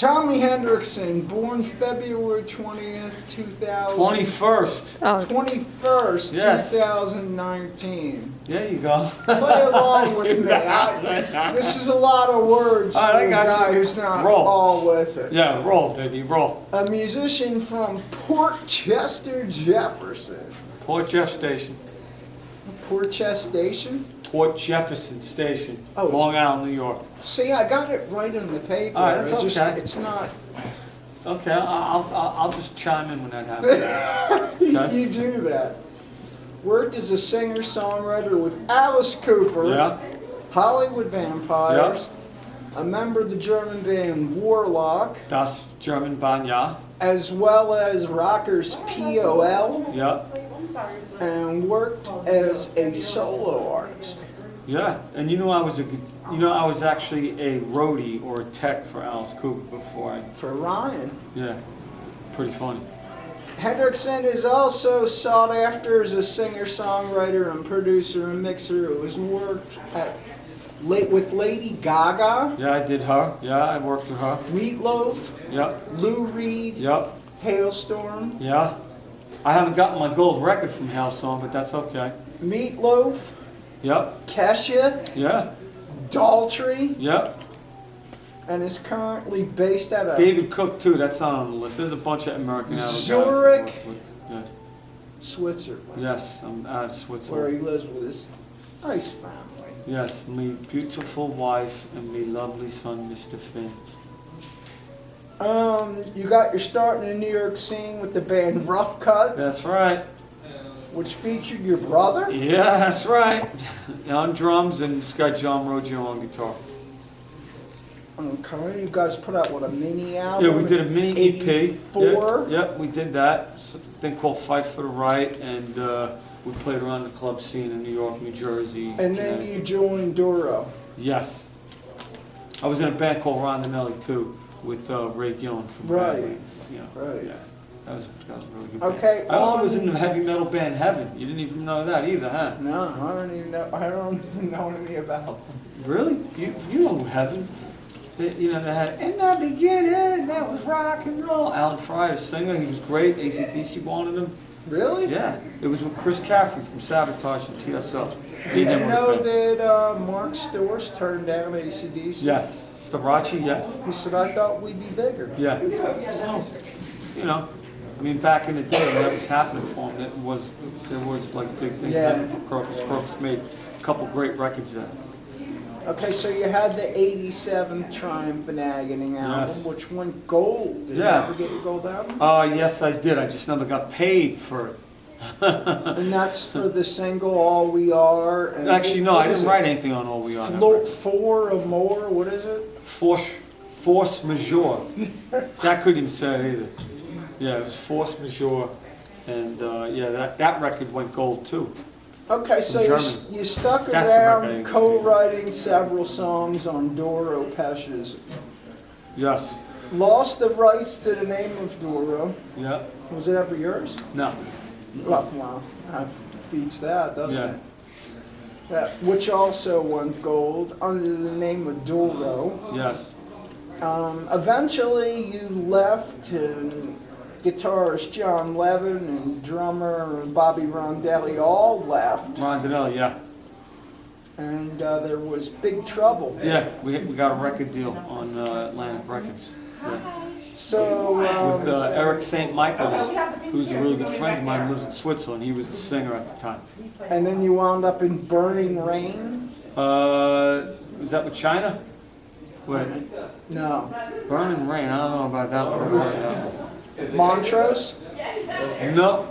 Tommy Hendricksen, born February 20th, 2000. 21st. Oh, 21st, Yes. 2019. There you go. Play along with me. This is a lot of words All for right, I a got guy you. who's not Roll. all with it. Yeah, roll, baby, roll. A musician from Port Chester, Jefferson. Port Jeff Station. Port Chester Station? Port Jefferson Station. Oh, it's- Long Island, New York. See, I got it right on the paper. All right, that's It just- okay. It's not. Okay, I'll just chime in when that happens. Okay. You do that. Worked as a singer-songwriter with Alice Cooper, Yeah, Hollywood Vampires, a member of the German band Warlock, das German Bahn, ja. as well as rockers POL, Yeah, and worked as a solo artist. yeah. And you know I was actually a roadie or a tech for Alice Cooper before I, For Ryan. yeah, pretty funny. Hendricksen is also sought after as a singer-songwriter and producer and mixer who has worked with Lady Gaga, Yeah, I did her. Yeah, I worked with her. Meatloaf, Yep, Lou Reed, yep, Hailstorm, yeah. I haven't gotten my gold record from Hailstorm, but that's okay. Meatloaf, Yep, Kesha, yeah, Daltrey, yep. and is currently based out of David Cook too, that's not on the list. There's a bunch of American Idol guys. Zurich. I worked with. Yeah. Switzerland, Yes, I'm out of where Switzerland. he lives with his nice family. Yes, me beautiful wife and me lovely son, Mr. Finn. You got your start in the New York scene with the band Rough Cut, That's right. which featured your brother. Yeah, that's right. On drums and this guy John Roggio on guitar. Okay, you guys put out what, a mini album? Yeah, we did a mini EP. 84. Yep, we did that. It's a thing called Fight for the Right, and we played around the club scene in New York, New Jersey. And then you joined Duro. Yes. I was in a band called Rondinelli too, with Ray Gillen from Right. Badlands. Yeah, Right. yeah. That was a really good Okay, band. I also was on- in the heavy metal band Heaven. You didn't even know that either, huh? No, I don't even know anything about them. Really? You know Heaven? They had in the beginning that was rock and roll. Alan Fry, a singer, he was great. AC/DC wanted him. Really? Yeah, it was with Chris Caffrey from Sabotage and TSO. He Did you never know was bad. that Mark Storrs turned down AC/DC? Yes, Starachi, yes. He said, I thought we'd be bigger. Yeah. Well, I mean, back in the day when that was happening for him, there was like big things Yeah. happening for Crocus. Crocus made a couple great records there. Okay, so you had the 87 Triumph and Agony album, Yes. which went gold. Did Yeah. you ever get your gold album? Yes, I did. I just never got paid for it. And that's for the single All We Are. And Actually, no, what I is didn't it? write anything on All We Are. Float 4 or more, what is it? Force majeure. See, I couldn't even say it either. Yeah, it was force majeure, and that record went gold too. Okay, so German. you stuck That's the record I around didn't get co-writing several songs on Doro Pesch's. Yes. Lost the rights to the name of Doro. Yeah. Was it ever yours? No. Well, that beats that, doesn't Yeah. it? Yeah, which also went gold under the name of Doro. Yes. Eventually, you left, and guitarist John Levin and drummer Bobby Rondelli all left, Rondinelli, yeah. and there was big trouble. Yeah, we got a record deal on Atlantic Records. Yeah. So, With Eric St. Michaels, who's a really good friend of mine, lives in Switzerland. He was the singer at the time. and then you wound up in Burning Rain? Was that with China? Wait, No. Burning Rain, I don't know about that one. Montrose? No,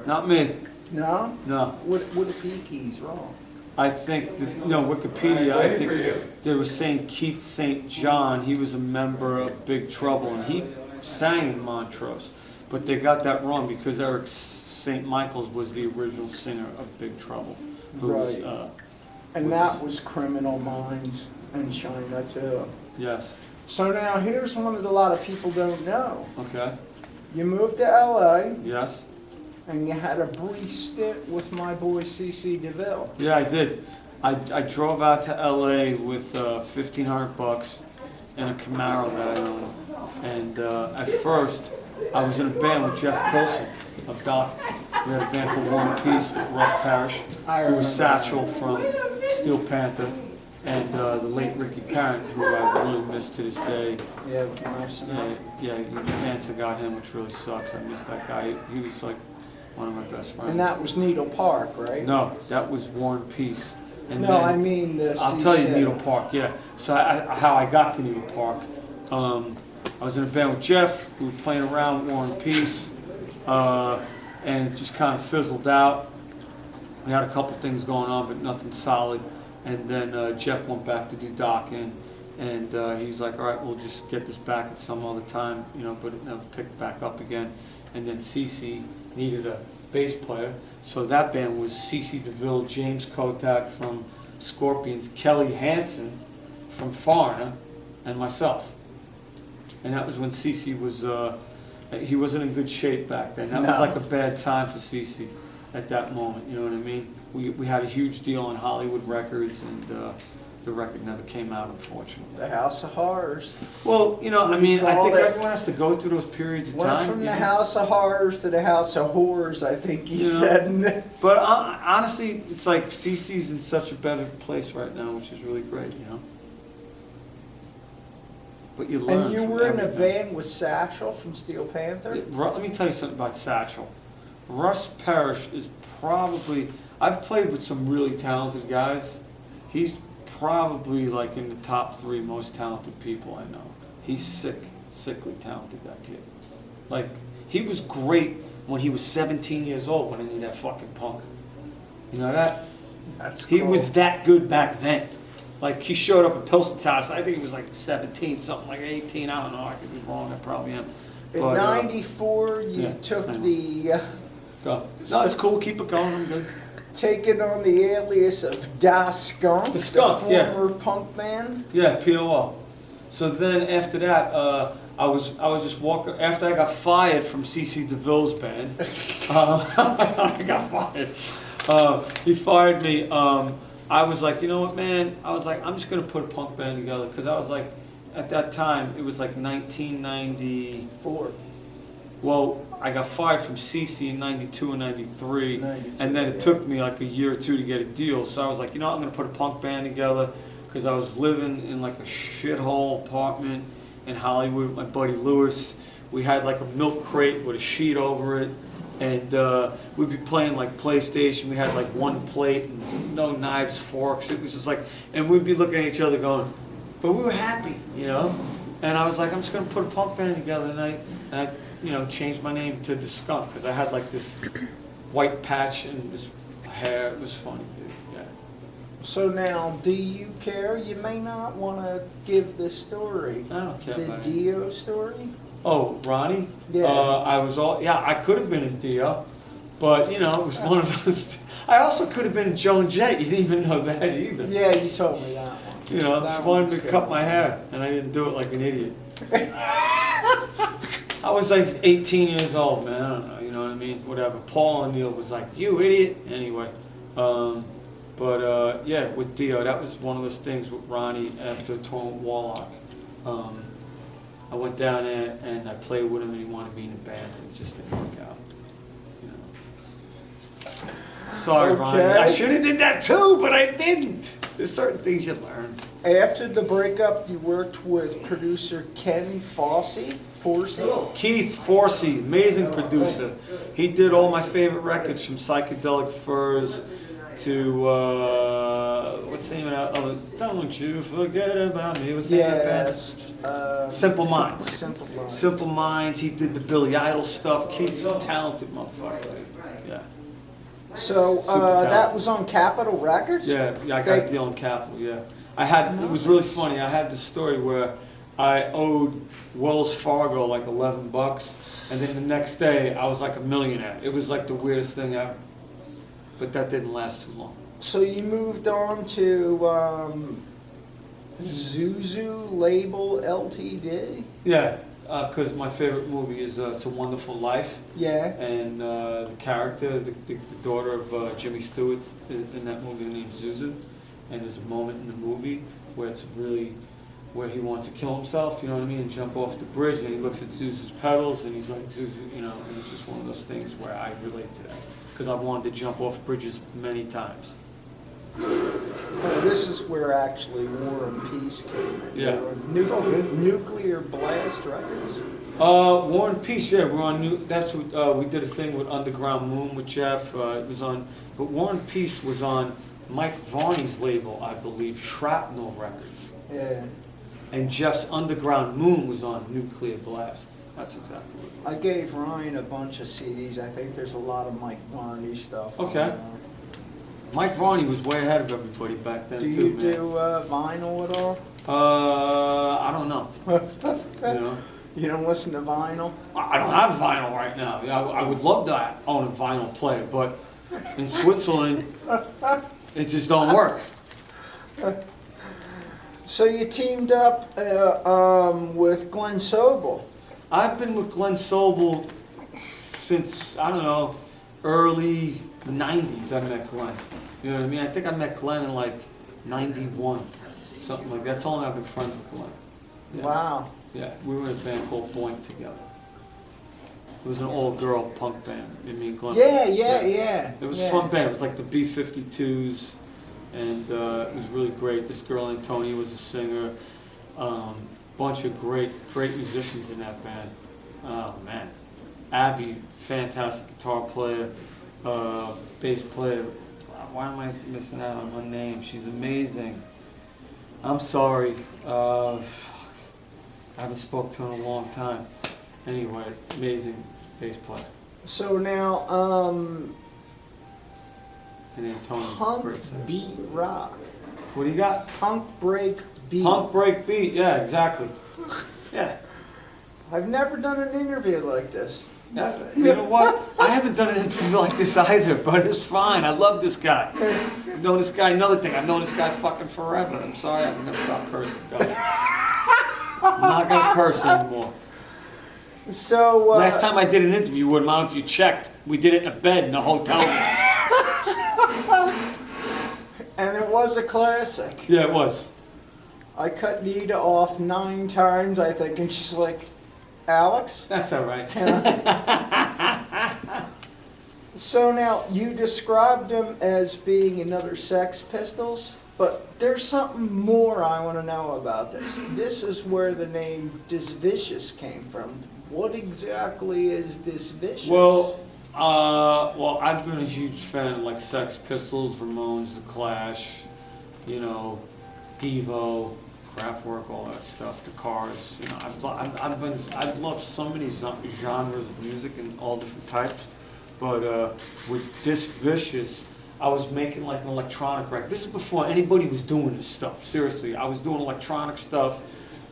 not me. No? No. What are Keys wrong? I think, Wikipedia, I think they were saying Keith St. John, he was a member of Big Trouble, and he sang in Montrose. But they got that wrong because Eric St. Michaels was the original singer of Big Trouble. Who was, Right. And that was Criminal Minds and China too. yes, So now here's one that a lot of people don't know. okay, You moved to LA yes. and you had a brief stint with my boy CC DeVille. Yeah, I did. I drove out to LA with $1,500 and a Camaro that I owned. And at first, I was in a band with Jeff Pilson of Doc. We had a band called War and Peace with Russ Parrish, who was Satchel from Steel Panther, and the late Ricky Parent, who I really miss to this day. Yeah, with Nice Enough. Yeah, cancer got him, which really sucks. I miss that guy. He was like one of my best friends. And that was Needle Park, right? No, that was War and Peace. And no, then, I mean the I'll tell you Needle Park, yeah. So how I got to Needle Park, I was in a band with Jeff. We were playing around with War and Peace, and it just kind of fizzled out. We had a couple things going on, but nothing solid. And then Jeff went back to do docking, and he's like, all right, we'll just get this back at some other time, you know, but it'll pick back up again. And then CC needed a bass player, so that band was CC DeVille, James Kotak from Scorpions, Kelly Hansen from Foreigner, and myself. And that was when CC was, he wasn't in good shape back then. That was like a bad time for CC at that moment, you know what I mean? We had a huge deal on Hollywood Records, and the record never came out, unfortunately. The House of Horrors. Well, you know, I mean, I think everyone has to go through those periods of time. Went from the House of Horrors to the House of Horrors, I think he said. But honestly, it's like CC's in such a better place right now, which is really great, you know? But you learn. And you were in a band with Satchel from Steel Panther? Let me tell you something about Satchel. Russ Parrish is probably, I've played with some really talented guys. He's probably like in the top 3 most talented people I know. He's sickly talented, that kid. Like, he was great when he was 17 years old when he did that fucking punk. You know that? That's cool. He was that good back then. Like, he showed up at Pilson's house, I think he was like 17, something like 18, I don't know, I could be wrong, I probably am. In But, '94, you yeah, took I know. the... Go. No, it's cool, keep it going, I'm good. taken on the alias of Da Skunk, The Skunk, the former punk band. Yeah, POL. So then after that, I was just walking, after I got fired from CC DeVille's band, I got fired. He fired me. I was like, you know what, man? I was like, I'm just going to put a punk band together, because I was like, at that time, it was like 1994. Well, I got fired from CC in 92 and 93, and then it took me like a year or 2 to get a deal. So I was like, you know, I'm going to put a punk band together, because I was living in like a shithole apartment in Hollywood with my buddy Lewis. We had like a milk crate with a sheet over it, and we'd be playing like PlayStation. We had like one plate and no knives, forks. It was just like, and we'd be looking at each other going, but we were happy, you know? And I was like, I'm just going to put a punk band together, and I you know, changed my name to the Skunk, because I had like this white patch and this hair. It was funny, dude. Yeah. So now, do you care? You may not want to give this story. I don't care The about it. Dio story? Oh, Ronnie? Yeah. I could have been in Dio, but you know, it was one of those. I also could have been Joan Jett. You didn't even know that either. Yeah, you told me that one. You know, That she wanted one's me to good. cut my hair, and I didn't do it like an idiot. I was like 18 years old, man. I don't know, you know what I mean? Whatever. Paul O'Neill was like, you idiot. Anyway. Yeah, with Dio, that was one of those things with Ronnie after touring Warlock. I went down there and I played with him, and he wanted me in the band, and it just didn't work out. You know. Sorry, Ronnie. I should have did that too, but I didn't. There's certain things you learn. After the breakup, you worked with producer Ken Forsey. Keith Forsey, amazing producer. He did all my favorite records, from Psychedelic Furs to what's the name of that other? Don't you forget about me. What's the name of that band? Simple Minds. Simple Minds. Simple Minds. He did the Billy Idol stuff. Keith's a talented motherfucker. Yeah. So that was on Capitol Records? Yeah, I got a deal on Capitol, yeah. It was really funny. I had this story where I owed Wells Fargo like $11, and then the next day I was like a millionaire. It was like the weirdest thing ever. But that didn't last too long. So you moved on to Zuzu Label Ltd? Yeah, because my favorite movie is It's a Wonderful Life. Yeah. And the character, the daughter of Jimmy Stewart is in that movie named Zuzu. And there's a moment in the movie where it's really where he wants to kill himself, you know what I mean, and jump off the bridge, and he looks at Zeus's pedals, and he's like, Zeus, you know, and it's just one of those things where I relate to that, because I've wanted to jump off bridges many times. This is where actually War and Peace came in. Yeah. Nuclear Blast Records. War and Peace, yeah, we're on that's what, we did a thing with Underground Moon with Jeff, it was on, but War and Peace was on Mike Varney's label, I believe, Shrapnel Records. Yeah. And Jeff's Underground Moon was on Nuclear Blast. That's exactly what it I gave Ryan a bunch of CDs. I think there's a lot of Mike Varney stuff. Okay. On there. Mike Varney was way ahead of everybody back then, Do too, you man. do vinyl at all? I don't know. You know? You don't listen to vinyl? I don't have vinyl right now. I would love to own a vinyl player, but in Switzerland, it just don't work. So you teamed up with Glenn Sobel. I've been with Glenn Sobel since, I don't know, early 90s I met Glenn. You know what I mean? I think I met Glenn in like 91, something like that. That's how long I've been friends with Glenn. Yeah. Wow. Yeah, we were in a band called Boink together. It was an all-girl punk band. I mean, Glenn. Yeah. It was a fun band. It was like the B-52s, and it was really great. This girl, Antonia, was a singer. Bunch of great musicians in that band. Oh, man. Abby, fantastic guitar player, bass player. Why am I missing out on her name? She's amazing. I'm sorry. I haven't spoken to her in a long time. Anyway, amazing bass player. So now, And Antonia, punk great singer. beat rock. What do you got? Punk break beat. Punk break beat, yeah, exactly. Yeah. I've never done an interview like this. You know what? I haven't done an interview like this either, but it's fine. I love this guy. I've known this guy, another thing, I've known this guy fucking forever. I'm sorry, I'm gonna stop cursing. Go. I'm not gonna curse anymore. So Last time I did an interview with him, I don't know if you checked, we did it in a bed in a hotel. and it was a classic. Yeah, it was. I cut Nita off 9 times, I think, and she's like, Alex? That's all right. So now, you described them as being another Sex Pistols, but there's something more I want to know about this. This is where the name Disvicious came from. What exactly is Disvicious? Well, I've been a huge fan of like Sex Pistols, Ramones, The Clash, you know, Devo, Kraftwerk, all that stuff, The Cars. You know, I've loved so many genres of music and all different types. But with Disvicious, I was making like an electronic record. This is before anybody was doing this stuff. Seriously, I was doing electronic stuff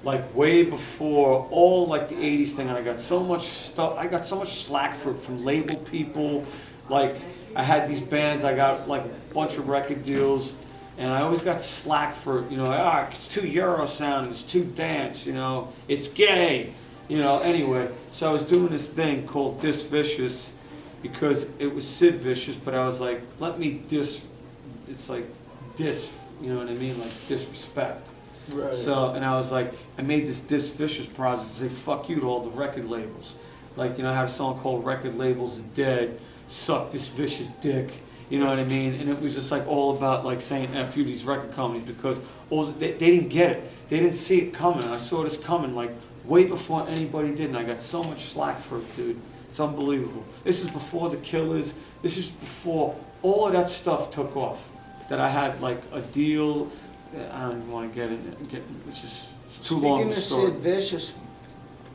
like way before all like the 80s thing, and I got so much stuff. I got so much slack for it from label people. Like I had these bands, I got like a bunch of record deals, and I always got slack for, you know, it's too Euro sound, it's too dance, you know, it's gay, you know. Anyway, so I was doing this thing called Disvicious because it was Sid Vicious, but I was like, let me it's like dis, you know what I mean, like disrespect. Right. So, and I was like, I made this Disvicious project to say fuck you to all the record labels. Like, you know, I had a song called Record Labels Are Dead, Suck This Vicious Dick, you know what I mean? And it was just like all about like saying F you to these record companies because they didn't get it. They didn't see it coming. I saw this coming like way before anybody did, and I got so much slack for it, dude. It's unbelievable. This is before the Killers. This is before all of that stuff took off. That I had like a deal. I don't even want to get in. It's just it's too long of a story. Speaking of Sid Vicious,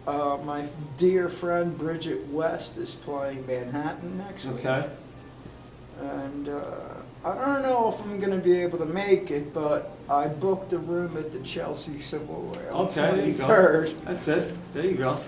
my dear friend Bridget West is playing Manhattan next week. Okay. And I don't know if I'm going to be able to make it, but I booked a room at the Chelsea Savoy on Okay, there you go. 23rd. That's it. There you go.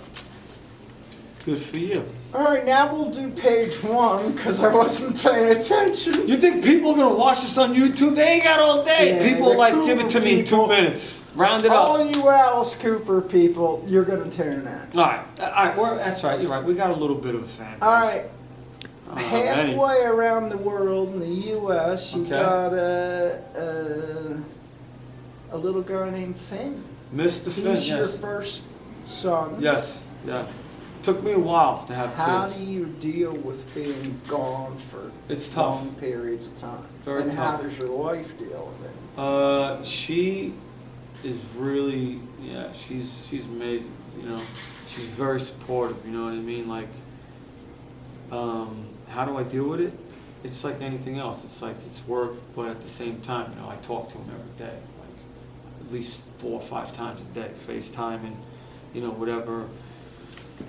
Good for you. All right, now we'll do page 1 because I wasn't paying attention. You think people are gonna watch this on YouTube? They ain't got all day. Yeah, People the like give it to me in 2 people- minutes. Round it All up. you Alice Cooper people, you're going to tune in. All right. That's right. You're right. We got a little bit of a fan base. All right, I don't know how many. halfway around the world in the U.S., you Okay. got a little guy named Finn. Mr. Finn, He's your yes. first son. Yes, yeah. Took me a while to have How kids. do you deal with being gone for It's tough. long periods of time? Very and how tough. does your wife deal with it? She is really, yeah, she's amazing, you know. She's very supportive, you know what I mean? Like, how do I deal with it? It's like anything else. It's like, it's work, but at the same time, you know, I talk to him every day, like at least 4 or 5 times a day, FaceTime and, you know, whatever,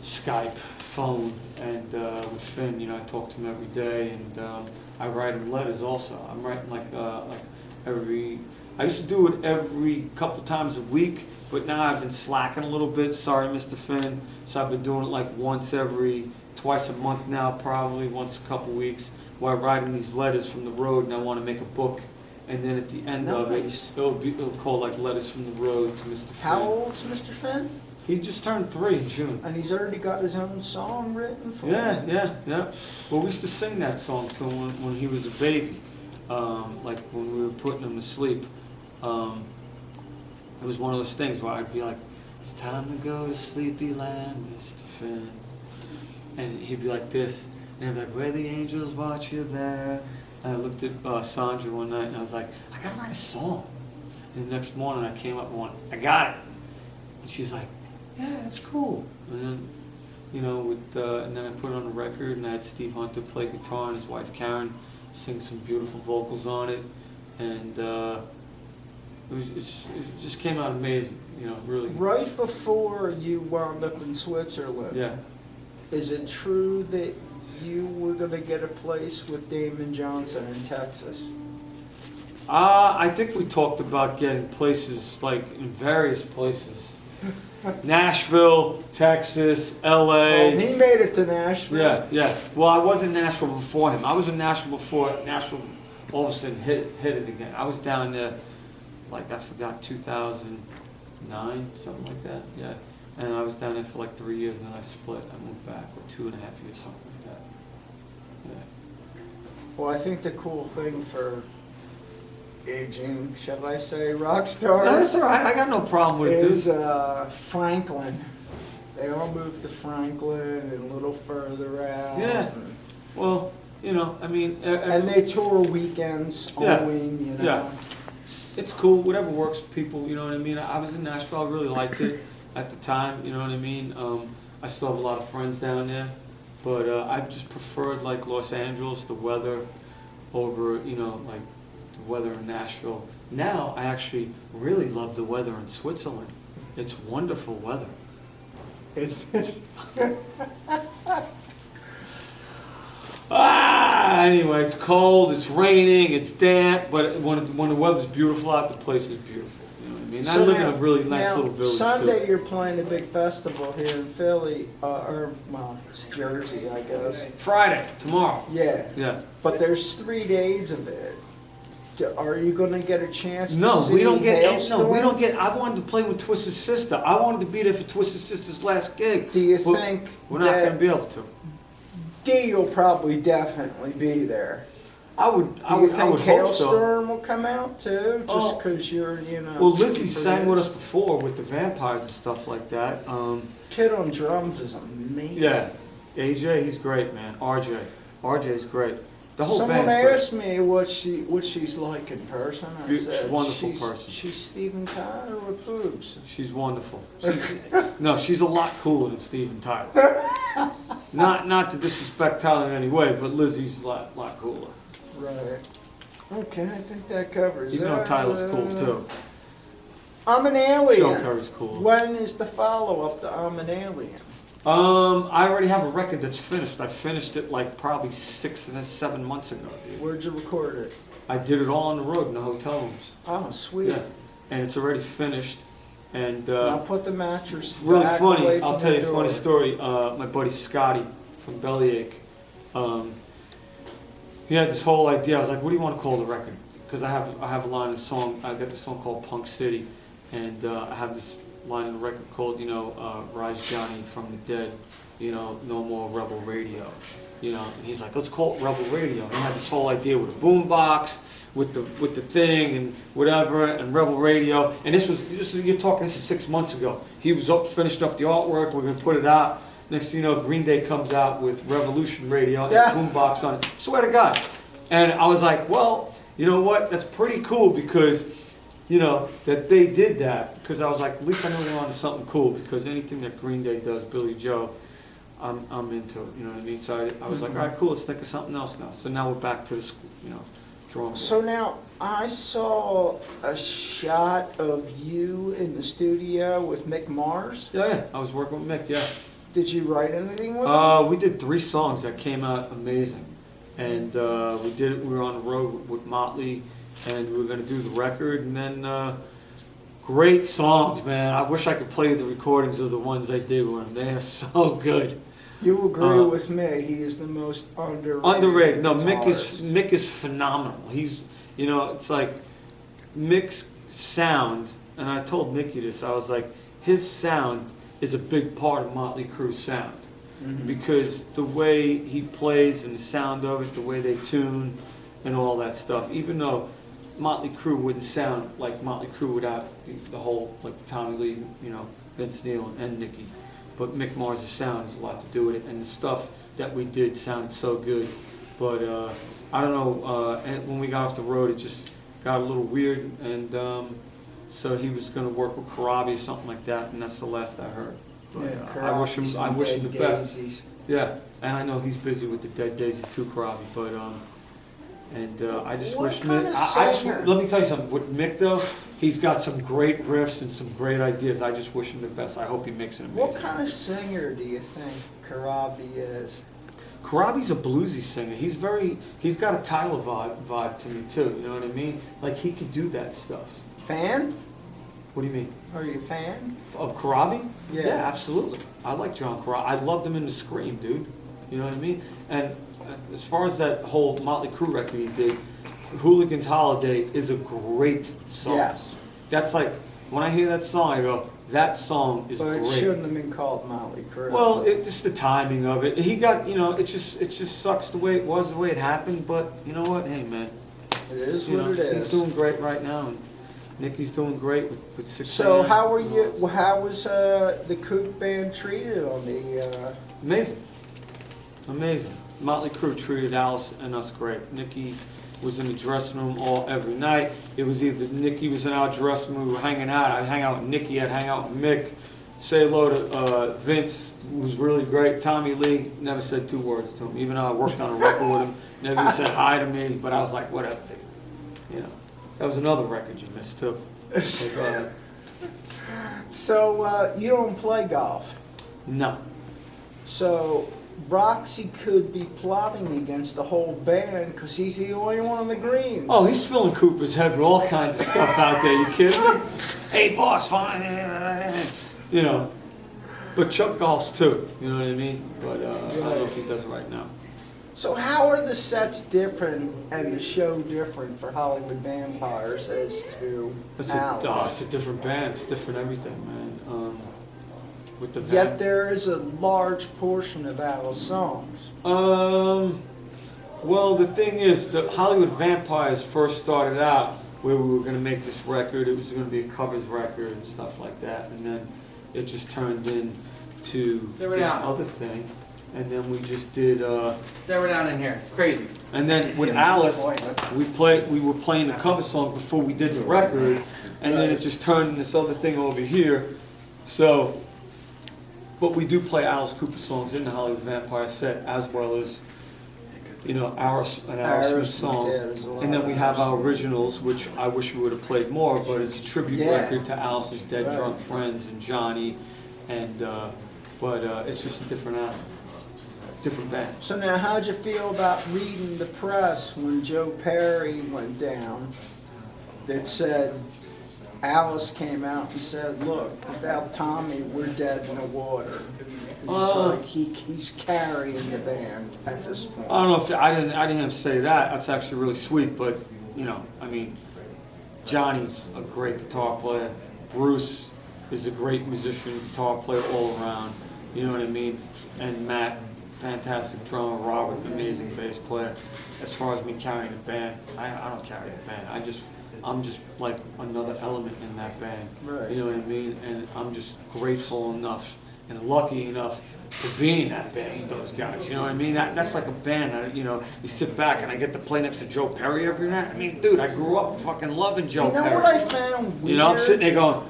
Skype, phone, and with Finn, you know, I talk to him every day, and I write him letters also. I'm writing like I used to do it every couple times a week, but now I've been slacking a little bit. Sorry, Mr. Finn. So I've been doing it like twice a month now, probably once a couple weeks, where I write him these letters from the road, and I want to make a book. And then at the end of it, Nice. it'll call like Letters from the Road to Mr. Finn. How old's Mr. Finn? He just turned 3 in June. And he's already got his own song written for Yeah, him. yeah. Well, we used to sing that song to him when he was a baby, like when we were putting him to sleep. It was one of those things where I'd be like, "It's time to go to sleepy land, Mr. Finn," and he'd be like this, and I'd be like, "Where the angels watch you there." And I looked at Sandra one night, and I was like, "I gotta write a song." And the next morning, I came up and went, "I got it," and she's like, "Yeah, that's cool." And then, you know, and then I put it on a record, and I had Steve Hunter play guitar, and his wife Karen sing some beautiful vocals on it, and it just came out amazing, you know, really. Right before you wound up in Switzerland, Yeah. is it true that you were going to get a place with Damon Johnson in Texas? I think we talked about getting places, like in various places. Nashville, Texas, LA. Well, he made it to Nashville. Yeah, yeah. Well, I was in Nashville before him. I was in Nashville before Nashville all of a sudden hit it again. I was down there, like, I forgot, 2009, something like that, yeah. And I was down there for like 3 years, and then I split. I moved back, or 2.5 years, something like that. Yeah. Well, I think the cool thing for aging, shall I say, rock stars, No, that's all right. I got no problem with it, is dude. Franklin. They all moved to Franklin and a little further out. Yeah. Well, you know, I mean, And they tour weekends Yeah. only, you know. Yeah. It's cool, whatever works for people, you know what I mean? I was in Nashville, I really liked it at the time, you know what I mean? I still have a lot of friends down there, but I just preferred like Los Angeles, the weather, over, you know, like the weather in Nashville. Now, I actually really love the weather in Switzerland. It's wonderful weather. Is it? Anyway, it's cold, it's raining, it's damp, but when the weather's beautiful out, the place is beautiful. You know what I mean? I live in a really nice little village Sunday too. you're playing a big festival here in Philly, well, it's Jersey, I guess. Friday, tomorrow. Yeah, Yeah. but there's 3 days of it. Are you gonna get a chance to No, see we don't get. Hailstorm? No, we don't get. I wanted to play with Twisted Sister. I wanted to be there for Twisted Sister's last gig. Do you But think we're not going to that be able to? D will probably definitely be there? I would. Do I you would. I think would hope so. Hailstorm will come out too? Just Oh. because you're, you know. Well, Lizzie sang with us produced? before with the Vampires and stuff like that. Kid on drums is amazing. Yeah, AJ, he's great, man. RJ's great. The whole Someone band's asked me what she's like in person. I She's a said, wonderful she's, person. She's Steven Tyler with boobs. great. She's wonderful. No, she's a lot cooler than Steven Tyler. Not to disrespect Tyler in any way, but Lizzie's a lot cooler. Right. Okay, I think that covers Even it. though Tyler's cool too. I'm an Joe alien. Perry's cool. When is the follow-up to I'm an Alien? I already have a record that's finished. I finished it like probably 6 and 7 months ago, dude. Where'd you record it? I did it all on the road in the hotel rooms. Oh, sweet. Yeah, and it's already finished. And Now put the mattress really back funny. away I'll from tell the you a funny door. story. My buddy Scotty from Bellyache, he had this whole idea. I was like, "What do you want to call the record?" Because I have a line in the song. I got this song called Punk City, and I have this line in the record called, you know, Rise Johnny from the Dead, you know, No More Rebel Radio, you know. And he's like, "Let's call it Rebel Radio." And he had this whole idea with a boombox, with the thing and whatever and Rebel Radio. And this is 6 months ago. He was finished up the artwork. We're gonna put it out. Next thing you know, Green Day comes out with Revolution Radio and a boombox on it. Swear to God. And I was like, well, you know what? That's pretty cool because, you know, that they did that. Because I was like, at least I know we're on to something cool. Because anything that Green Day does, Billy Joe, I'm into it. You know what I mean? So I was like, all right, cool. Let's think of something else now. So now we're back to the school, you know, drawing board. So now I saw a shot of you in the studio with Mick Mars. Yeah, I was working with Mick. Yeah. Did you write anything with him? We did 3 songs that came out amazing. And we were on the road with Motley, and we were going to do the record. And then great songs, man. I wish I could play the recordings of the ones they did with him. They are so good. You agree with me, he is the most underrated. Underrated. No, guitarist. Mick is phenomenal. He's, you know, it's like Mick's sound, and I told Nicky this, I was like, his sound is a big part of Motley Crue's sound. Mhm. Because the way he plays and the sound of it, the way they tune and all that stuff, even though Motley Crue wouldn't sound like Motley Crue without the whole, like Tommy Lee, you know, Vince Neil and Nicky. But Mick Mars' sound has a lot to do with it, and the stuff that we did sounded so good. But I don't know, and when we got off the road, it just got a little weird, and so he was going to work with Karabi or something like that, and that's the last I heard. But, Yeah, I wish him the best. Daisies. Yeah, and I know he's busy with the Dead Daisies too, Karabi, but I just What wish kind Mick. of singer? Let me tell you something. With Mick though, he's got some great riffs and some great ideas. I just wish him the best. I hope he makes it amazing. What kind of singer do you think Karabi is? Karabi's a bluesy singer. He's got a Tyler vibe to me too. You know what I mean? Like he could do that stuff. Fan? What do you mean? Are you a fan? Of Karabi? Yeah. Absolutely. I like John Karabi. I loved him in the Scream, dude. You know what I mean? And as far as that whole Motley Crue record he did, Hooligan's Holiday is a great song. Yes. That's like, when I hear that song, I go, that song is But great. it shouldn't have been called Motley Crue. Well, just the timing of it. He got, you know, it just sucks the way it was, the way it happened. But you know what? Hey, man. it is You what know, it is. he's doing great right now, and Nicky's doing great with 6 So AM how were and all you? that stuff. How was the Kook band treated on the? Amazing. Amazing. Motley Crue treated Alice and us great. Nicky was in the dressing room every night. It was either Nicky was in our dressing room, we were hanging out. I'd hang out with Nicky, I'd hang out with Mick. Say hello to Vince, who was really great. Tommy Lee, never said 2 words to him, even though I worked on a record with him. Never even said hi to me, but I was like, whatever. You know, that was another record you missed too. So, go ahead. So you don't play golf. No. So Roxy could be plotting against the whole band because he's the only one on the greens. Oh, he's filling Cooper's head with all kinds of stuff out there. You kidding me? Hey, boss, fine. You know. But Chuck golfs too. You know what I mean? But I don't know if he does it right now. So how are the sets different and the show different for Hollywood Vampires as to Alice? It's a different band. It's different everything, man. With the Yet there is a large portion of Alice songs. Well, the thing is, the Hollywood Vampires first started out where we were going to make this record. It was going to be a covers record and stuff like that, and then it just turned into this other thing. And then we just did. So we're down in here. It's crazy. And then with Alice, we were playing the cover song before we did the record, and then it just turned into this other thing over here. So, but we do play Alice Cooper songs in the Hollywood Vampire set, as well as, you know, an Aerosmith song. yeah, there's a lot And then of we have our Aerosmith. originals, which I wish we would have played more, but it's a tribute Yeah. record to Alice's dead Right. drunk friends and Johnny, and but it's just a different album. Different band. So now how'd you feel about reading the press when Joe Perry went down that said Alice came out and said, look, without Tommy, we're dead in the water. It's like he's carrying the band at this point. I don't know if I didn't have to say that. That's actually really sweet, but you know, I mean, Johnny's a great guitar player. Bruce is a great musician, guitar player all around. You know what I mean? And Matt fantastic drummer, Robert, amazing bass player. As far as me carrying the band, I don't carry the band. I'm just like another element in that band. Right. You know what I mean? And I'm just grateful enough and lucky enough to be in that band with those guys. You know what I mean? That's like a band. You sit back and I get to play next to Joe Perry every night. I mean, dude, I grew up fucking loving Joe Perry. You know what I found weird? I'm sitting there going,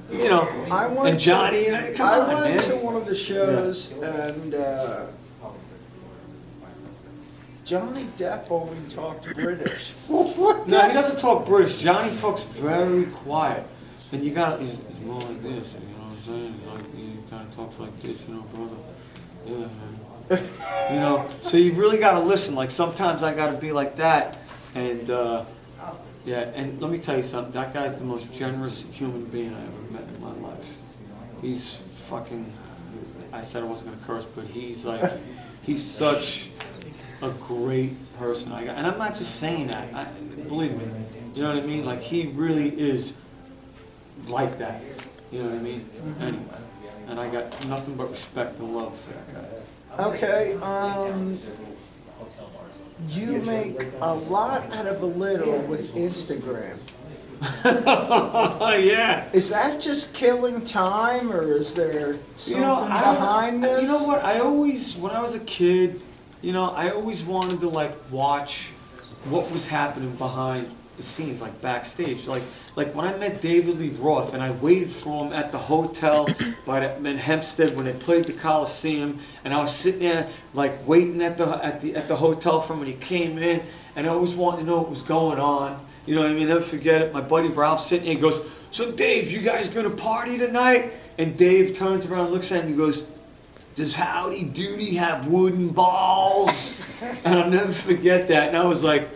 and Johnny, come on, man. I went to one of the shows and Johnny Depp only talked British. What? No, he doesn't talk British. Johnny talks very quiet. And he's more like this, you know what I'm saying? He kind of talks like this, brother. Yeah, man. So you really got to listen. Like sometimes I got to be like that. And and let me tell you something. That guy's the most generous human being I ever met in my life. He's fucking, I said I wasn't going to curse, but he's such a great person. And I'm not just saying that. Believe me. You know what I mean? Like he really is like that. You know what I mean? Anyway. And I got nothing but respect and love for that guy. Okay, you make a lot out of a little with Instagram. Yeah. Is that just killing time, or is there something behind this? You know what? When I was a kid, I always wanted to watch what was happening behind the scenes, like backstage. Like when I met David Lee Roth and I waited for him at the hotel in Hempstead when they played the Coliseum, and I was sitting there waiting at the hotel for him when he came in, and I always wanted to know what was going on. You know what I mean? Never forget it. My buddy Ralph sitting there, he goes, "So Dave, you guys gonna party tonight?" And Dave turns around and looks at him and he goes, "Does Howdy Doody have wooden balls?" And I'll never forget that. And I was like,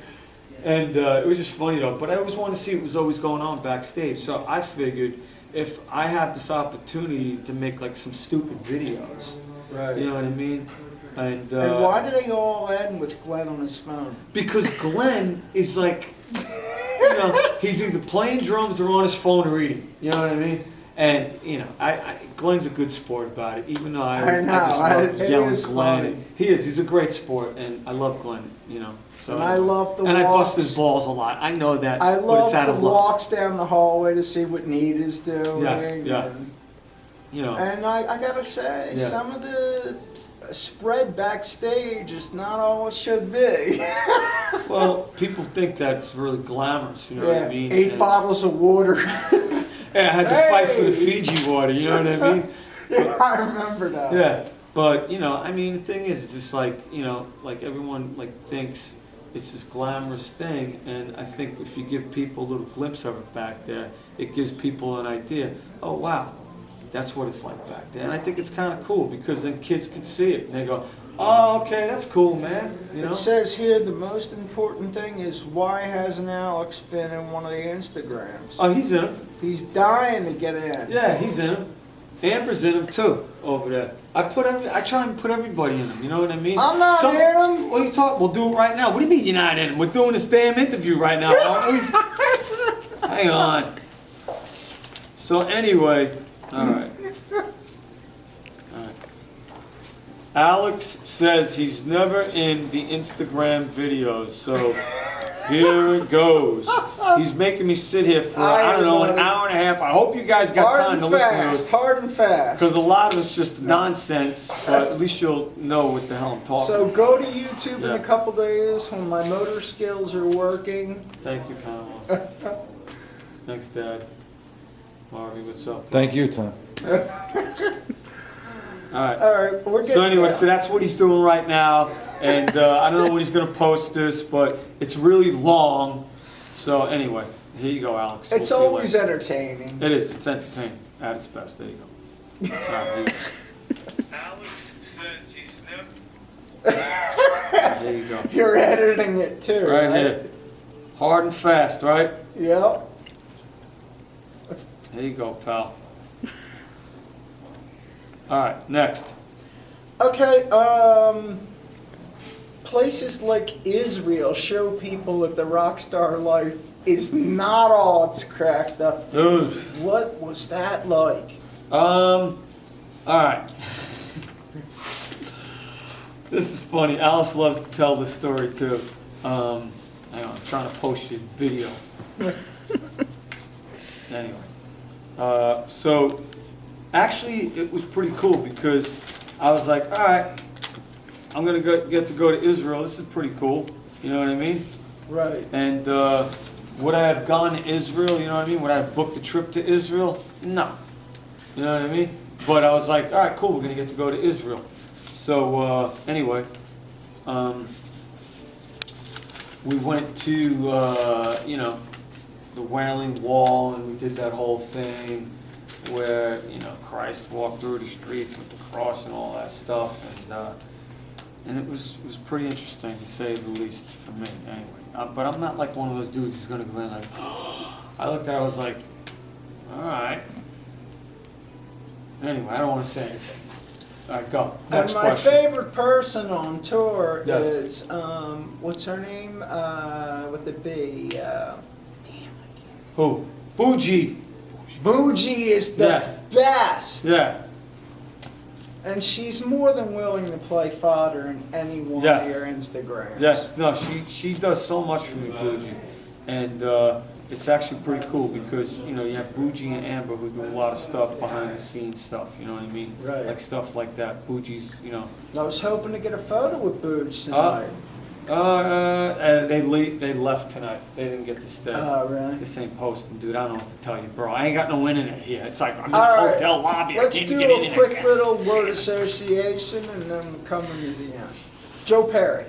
it was just funny though. But I always wanted to see what was always going on backstage. So I figured if I have this opportunity to make some stupid videos, Right. You know what I mean? And why do they all end with Glenn on his phone? Because Glenn is he's either playing drums or on his phone or reading. You know what I mean? And Glenn's a good sport about it. Even though I just love yelling Glenn. Funny. He's a great sport, and I love Glenn. So and I love the and walks. I bust his balls a lot. I know that. I but love it's out the of love. walks down the hallway to see what Need is doing. Yes, yeah. And I gotta say, some of the spread backstage is not all it should be. Well, people think that's really glamorous. You know what I mean? 8 bottles of water. Yeah, I had to fight for the Fiji water. You know what I mean? Yeah, I remember that. Yeah, but the thing is, it's just everyone thinks it's this glamorous thing, and I think if you give people a little glimpse of it back there, it gives people an idea. Oh wow, that's what it's like back there, and I think it's kind of cool because then kids can see it and they go, "Oh, okay, that's cool, man." It says here the most important thing is why hasn't Alex been in one of the Instagrams? Oh, he's in them. He's dying to get in. Yeah, he's in them. Amber's in them too over there. I try and put everybody in them. You know what I mean? I'm not in them. What are you talking? We'll do it right now. What do you mean you're not in them? We're doing this damn interview right now, aren't we? Hang on. So anyway, all right. Alex says he's never in the Instagram videos, so here it goes. He's making me sit here for, an hour and a half. I hope you guys got time to listen to this. Hard and fast. Because a lot of it's just nonsense, but at least you'll know what the hell I'm talking So about. go to YouTube in a couple days when my motor skills are working. Thank you, Pamela. Thanks, Dad. Marvy, what's up? Thank you, Tom. All right. All right, we're good. So anyway, so that's what he's doing right now, and I don't know when he's going to post this, but it's really long. So anyway, here you go, Alex. It's We'll see you always later. entertaining. It is. It's entertaining at its best. There you go. All right, here you go. Alex says he's never. There you go. You're editing it too, Right here. Hard and fast, right? Yep. There you go, pal. All right, next. Okay, places like Israel show people that the rock star life is not all it's cracked up. Dude. What was that like? All right. This is funny. Alice loves to tell this story too. Hang on, I'm trying to post your video. Anyway, so actually it was pretty cool because I was like, all right, I'm gonna get to go to Israel. This is pretty cool. You know what I mean? Right. And would I have gone to Israel? You know what I mean? Would I have booked a trip to Israel? No. You know what I mean? But I was like, all right, cool. We're gonna get to go to Israel. So anyway, we went to you know, the Wailing Wall, and we did that whole thing where, you know, Christ walked through the streets with the cross and all that stuff, and it was pretty interesting to say the least for me. Anyway, but I'm not like one of those dudes who's gonna go in like. I looked at it, I was like, all right. Anyway, I don't want to say anything. All right, go. Next And my question. favorite person on tour Yes. is, what's her name? With the B. Who? Bougie. Bougie is the Yes. best. Yeah. And she's more than willing to play fodder in any one Yes. of your Instagrams. Yes. No, she does so much for me, Bougie, and it's actually pretty cool because, you know, you have Bougie and Amber who do a lot of stuff behind the scenes stuff. You know what I mean? Right. Like stuff like that. Bougie's, you know. I was hoping to get a photo with Booge tonight. And they left tonight. They didn't get to stay. Oh, really? This ain't posting, dude. I don't know what to tell you, bro. I ain't got no internet here. It's like I'm in the All right. hotel lobby. Let's I can't do even get a internet. quick little word association and then we'll come into the end. Joe Perry.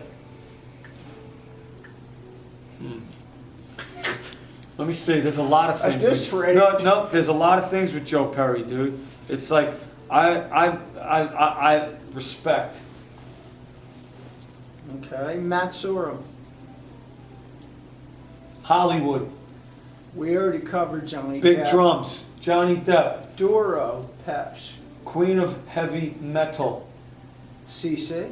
Let me see. There's a lot of things. At this with- rate. No. There's a lot of things with Joe Perry, dude. It's like I respect. Okay. Matt Sorum. Hollywood, We already covered Johnny big Depp. drums, Johnny Depp, Duro Pesh. Queen of heavy metal. CC. Have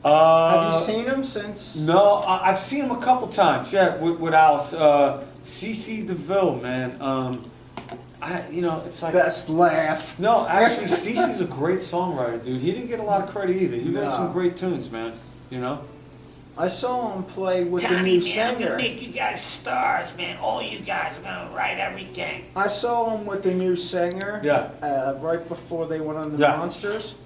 you Uh, seen him since? No, I've seen him a couple times. Yeah, with Alice. CC DeVille, man. You know, it's like. Best laugh. No, actually, CC's a great songwriter, dude. He didn't get a lot of credit either. He wrote No. some great tunes, man. You know. I saw him play with the Tommy, new man, I'm gonna singer. make you guys stars, man. All you guys are gonna write everything. I saw him with the new singer. Yeah. Right before they went on the Yeah. Monsters.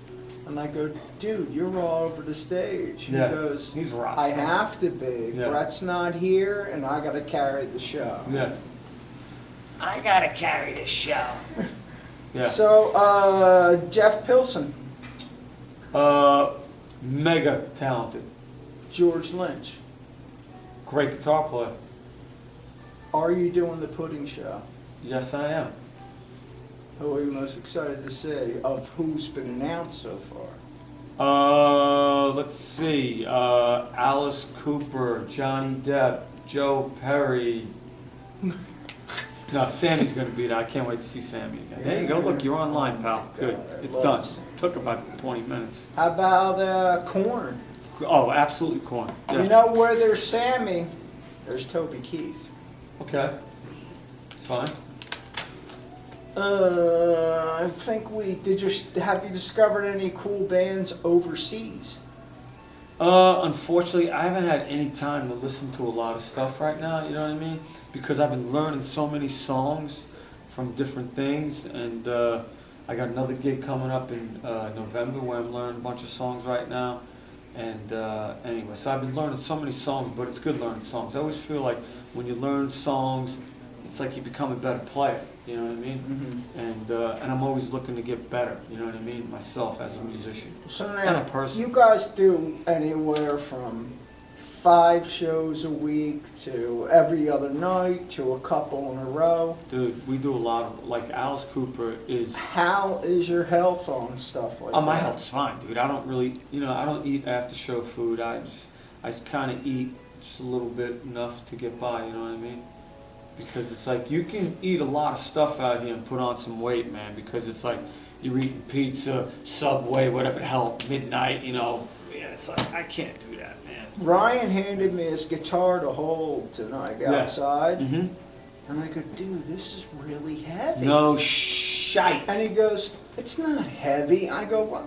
And I go, dude, you're all over the stage. Yeah. He goes, He's a rock I star. have to be. Yeah. Brett's not here, and I got to carry the show. Yeah. I gotta carry this show. Yeah. So, Jeff Pilson, Mega talented. George Lynch, Great guitar player. are you doing the pudding show? Yes, I am. Who are you most excited to see of who's been announced so far? Let's see. Alice Cooper, Johnny Depp, Joe Perry. No, Sammy's gonna be there. I can't wait to see Sammy again. There you go. Look, you're online, pal. Good. God, I It's love done. Sammy. Took about 20 minutes. How about Korn? Oh, absolutely corn. You Yes. know where there's Sammy, there's Toby Keith. Okay. It's fine. I think have you discovered any cool bands overseas? Unfortunately, I haven't had any time to listen to a lot of stuff right now, you know what I mean? Because I've been learning so many songs from different things, and I got another gig coming up in November where I'm learning a bunch of songs right now. And anyway, so I've been learning so many songs, but it's good learning songs. I always feel like when you learn songs, it's like you become a better player, you know what I mean? And I'm always looking to get better, you know what I mean, myself as a musician. So And now, a person. you guys do anywhere from 5 shows a week to every other night to a couple in a row. Dude, we do a lot of, like Alice Cooper is, How is your health on stuff like that? my health's fine, dude. I don't really, you know, I don't eat after show food. I just kind of eat just a little bit, enough to get by, you know what I mean? Because it's like, you can eat a lot of stuff out here and put on some weight, man, because it's like, you're eating pizza, Subway, whatever the hell, midnight, you know. Yeah, it's like, I can't do that, man. Ryan handed me his guitar to hold tonight Yeah. outside. Mm-hmm. And I go, dude, this is really heavy. No shite. And he goes, it's not heavy. I go, "Well,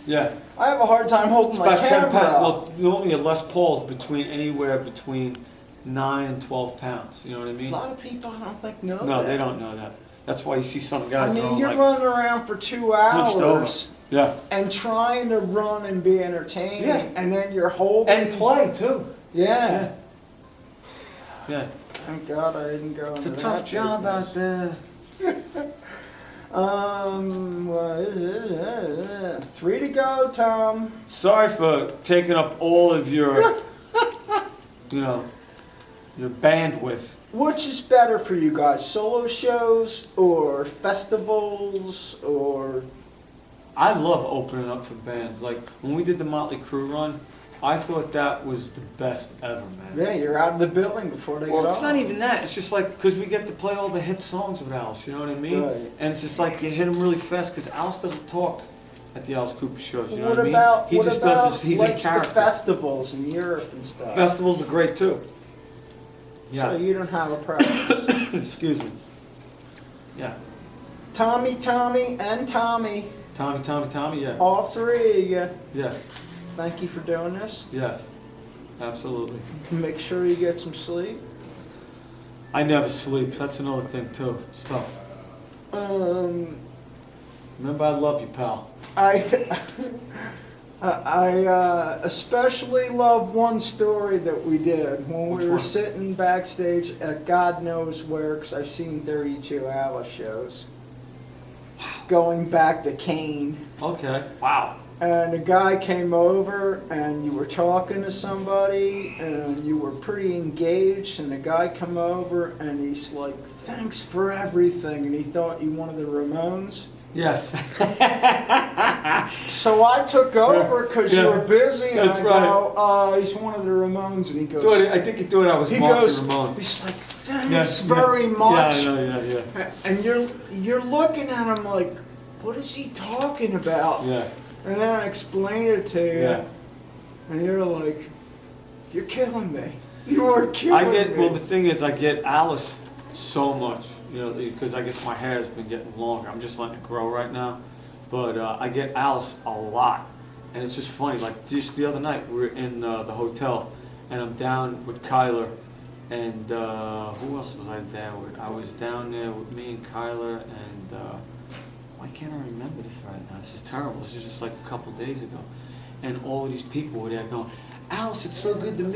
Yeah. I have a hard time holding It's my about 10 camera pounds. up." Well, normally a Les Paul's anywhere between 9 and 12 pounds. You know what I A mean? lot of people, I don't think, know that. No, they don't know that. That's why you see some I guys that mean, are you're like running around for 2 hunched over. hours Yeah. and trying to run and be entertaining, Yeah. and then you're holding. And play too. Yeah. Yeah. Thank God I didn't go It's into a tough that job business. out there. What is it? 3 to go, Tom. Sorry for taking up all of your, your bandwidth. Which is better for you guys, solo shows or festivals or? I love opening up for bands. Like when we did the Motley Crue run, I thought that was the best ever, man. Yeah, you're out of the building before they Well, get it's on. not even that. It's just like, because we get to play all the hit songs with Alice, you know what I mean? Right. And it's just like you hit him really fast, because Alice doesn't talk at the Alice Cooper shows, you know What what I mean? about He just does this, he's like in the character. festivals in Europe and stuff? Festivals are great too. So Yeah. you don't have a preference. Excuse me. Yeah. Tommy, and Tommy, Tommy, yeah. all three. Yeah. Thank you for doing this. Yes. Absolutely. Make sure you get some sleep. I never sleep. That's another thing too. It's tough. Remember, I love you, pal. I especially love one story that we did when Which we were one? sitting backstage at God knows where, because I've seen 32 Alice shows. Going back to Kane. Okay. Wow. And a guy came over and you were talking to somebody and you were pretty engaged, and the guy come over and he's like, "Thanks for everything," and he thought you wanted the Ramones. Yes. So I took over because you Yeah. were busy, and That's I right. go, "He's one of the Ramones," and he goes, I think he thought I was Mark the Ramone. he's like, "Thanks Yeah, very much." Yeah, I know, yeah. And you're looking at him like, "What is he talking about?" Yeah. And then I explain it to you, Yeah. and you're like, "You're killing me. You are killing me." Well, the thing is, I get Alice so much, because I guess my hair has been getting longer. I'm just letting it grow right now. But I get Alice a lot. And it's just funny, like just the other night, we were in the hotel, and I'm down with Kyler, and who else was I there with? I was down there with me and Kyler, and why can't I remember this right now? This is terrible. This is just like a couple days ago. And all of these people were there going, "Alice, it's so good to meet you."